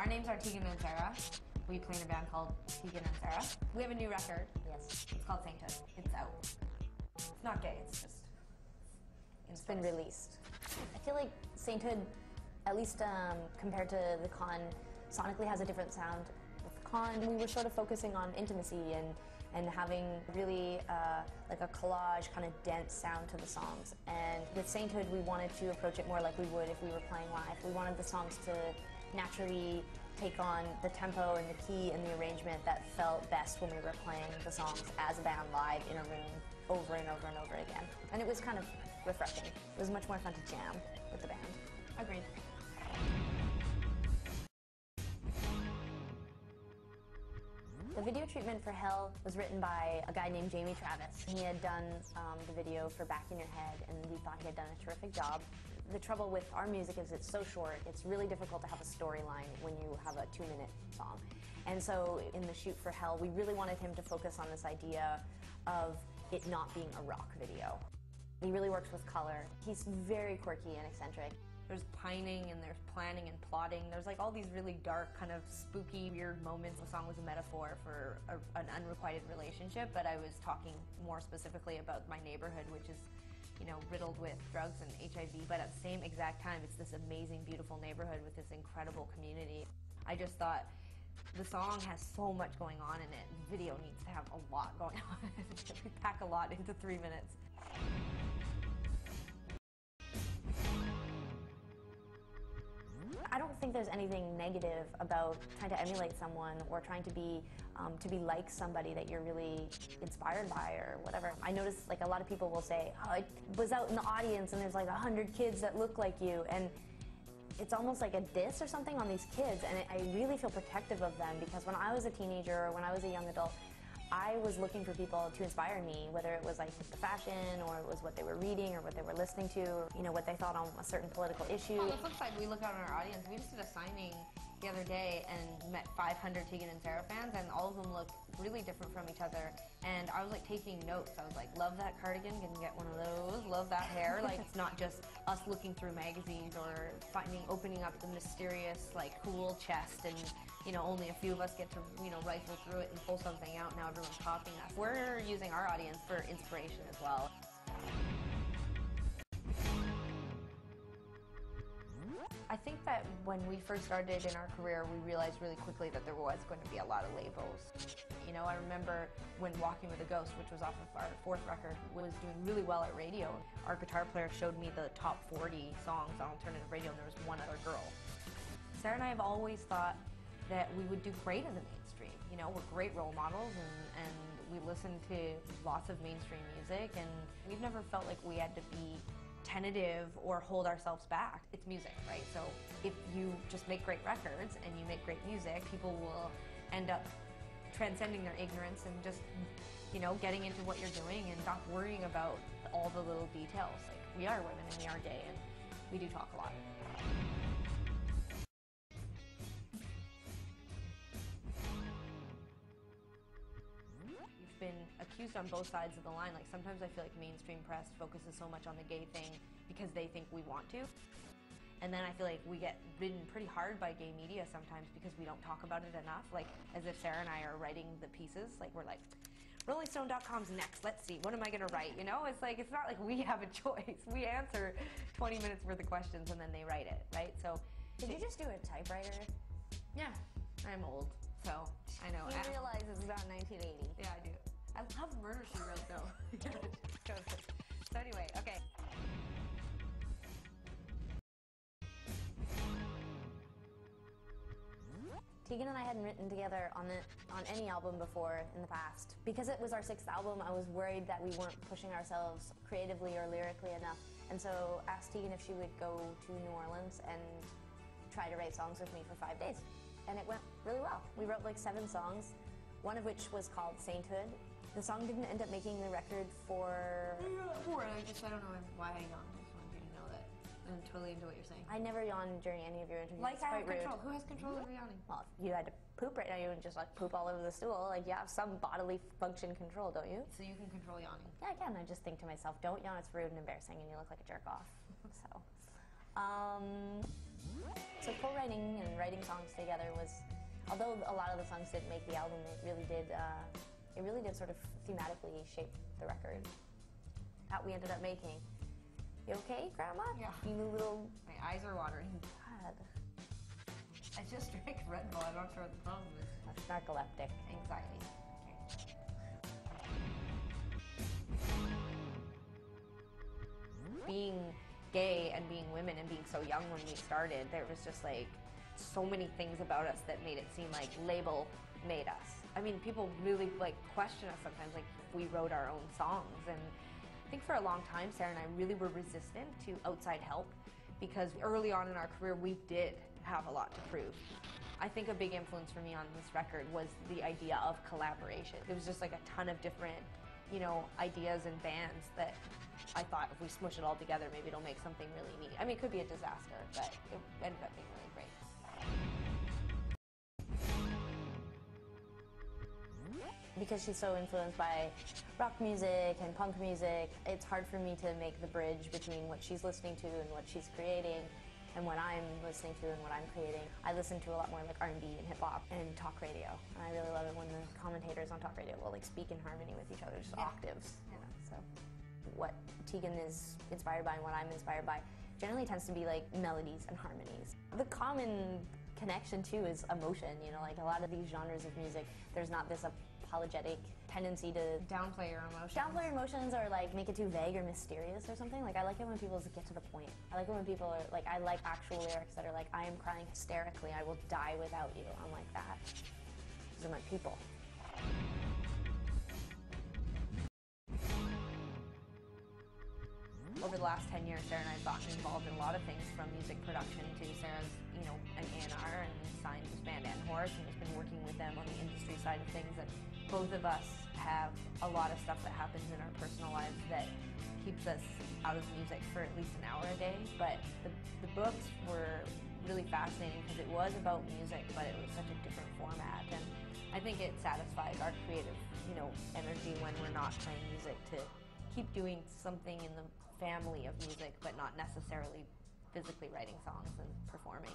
names are Tegan and Sara. We play in a band called Tegan and Sara. We have a new record. Yes. It's called Sainthood. It's out. It's not gay, it's just... It's been released. I feel like Sainthood, at least compared to the Con, sonically has a different sound. With Con, we were sort of focusing on intimacy and having really like a collage, kind of dense sound to the songs. And with Sainthood, we wanted to approach it more like we would if we were playing live. We wanted the songs to naturally take on the tempo and the key and the arrangement that felt best when we were playing the songs as a band live in a room over and over and over again. And it was kind of refreshing. It was much more fun to jam with the band. Agreed. The video treatment for Hell was written by a guy named Jamie Travis. He had done the video for Back in Your Head, and we thought he had done a terrific job. The trouble with our music is it's so short, it's really difficult to have a storyline when you have a 2-minute song. And so in the shoot for Hell, we really wanted him to focus on this idea of it not being a rock video. He really works with color. He's very quirky and eccentric. There's pining and there's planning and plotting. There's like all these really dark, kind of spooky, weird moments. The song was a metaphor for an unrequited relationship, but I was talking more specifically about my neighborhood, which is, you know, riddled with drugs and HIV. But at the same exact time, it's this amazing, beautiful neighborhood with this incredible community. I just thought the song has so much going on in it. The video needs to have a lot going on. We pack a lot into 3 minutes. I don't think there's anything negative about trying to emulate someone or trying to be like somebody that you're really inspired by or whatever. I notice like a lot of people will say, oh, I was out in the audience and there's like 100 kids that look like you, and it's almost like a diss or something on these kids, and I really feel protective of them because when I was a teenager or when I was a young adult, I was looking for people to inspire me, whether it was like the fashion or it was what they were reading or what they were listening to, or, you know, what they thought on a certain political issue. On the flip side, we look out on our audience. We just did a signing the other day and met 500 Tegan and Sara fans, and all of them look really different from each other. And I was like taking notes. I was like, love that cardigan, gonna get one of those. Love that hair. Like, it's not just us looking through magazines or opening up the mysterious, like, cool chest and, you know, only a few of us get to, you know, rifle through it and pull something out. Now everyone's copying us. We're using our audience for inspiration as well. I think that when we first started in our career, we realized really quickly that there was going to be a lot of labels. You know, I remember when Walking with a Ghost, which was off of our 4th record, was doing really well at radio. Our guitar player showed me the top 40 songs on alternative radio, and there was one other girl. Sara and I have always thought that we would do great in the mainstream. You know, we're great role models, and we listen to lots of mainstream music, and we've never felt like we had to be tentative or hold ourselves back. It's music, right? So if you just make great records and you make great music, people will end up transcending their ignorance and just, you know, getting into what you're doing and not worrying about all the little details. Like, we are women and we are gay, and we do talk a lot. We've been accused on both sides of the line. Like, sometimes I feel like mainstream press focuses so much on the gay thing because they think we want to. And then I feel like we get ridden pretty hard by gay media sometimes because we don't talk about it enough. Like, as if Sara and I are writing the pieces. Like, we're like, RollingStone.com's next, let's see, what am I gonna write? You know, it's like, it's not like we have a choice. We answer 20 minutes worth of questions and then they write it, right? So, did you just do a typewriter? Yeah, I'm old, so I know. You realize it's about 1980. Yeah, I do. I love Murder, She Wrote, though. So anyway, okay. Tegan and I hadn't written together on any album before in the past. Because it was our 6th album, I was worried that we weren't pushing ourselves creatively or lyrically enough. And so asked Tegan if she would go to New Orleans and try to write songs with me for 5 days. And it went really well. We wrote like 7 songs, one of which was called Sainthood. The song didn't end up making the record for... I don't know why I yawned. I just wanted you to know that. I'm totally into what you're saying. I never yawn during any of your interviews. Like, it's I have quite control. rude. Who has control over yawning? Well, if you had to poop right now, you wouldn't just like poop all over the stool. Like, you have some bodily function control, don't you? So you can control yawning? Yeah, I can. I just think to myself, don't yawn, it's rude and embarrassing and you look like a jerk off. So, So co-writing and writing songs together was, although a lot of the songs didn't make the album, it really did sort of thematically shape the record that we ended up making. You okay, Grandma? Yeah. You little... My eyes are watering. God. I just drank Red Bull. I'm not sure what the problem is. That's narcoleptic. Anxiety. Okay. Being gay and being women and being so young when we started, there was just like so many things about us that made it seem like label made us. I mean, people really like question us sometimes, like if we wrote our own songs. And I think for a long time, Sara and I really were resistant to outside help because early on in our career, we did have a lot to prove. I think a big influence for me on this record was the idea of collaboration. It was just like a ton of different, you know, ideas and bands that I thought if we smush it all together, maybe it'll make something really neat. I mean, it could be a disaster, but it ended up being really great. Because she's so influenced by rock music and punk music, it's hard for me to make the bridge between what she's listening to and what she's creating and what I'm listening to and what I'm creating. I listen to a lot more like R&B and hip hop and talk radio. And I really love it when the commentators on talk radio will like speak in harmony with each other, just octaves. You know, so what Tegan is inspired by and what I'm inspired by generally tends to be like melodies and harmonies. The common connection too is emotion, you know, like a lot of these genres of music, there's not this apologetic tendency to Downplay your emotions. downplay your emotions or like make it too vague or mysterious or something. Like I like it when people just get to the point. I like it when people are like, I like actual lyrics that are like, I am crying hysterically, I will die without you. I'm like that. These are my people. Over the last 10 years, Sara and I have gotten involved in a lot of things, from music production to Sara's, you know, an A&R and signed to Band and Horse, and has been working with them on the industry side of things. And both of us have a lot of stuff that happens in our personal lives that keeps us out of music for at least an hour a day. But the books were really fascinating because it was about music, but it was such a different format. And I think it satisfies our creative, you know, energy when we're not playing music to keep doing something in the family of music, but not necessarily physically writing songs and performing.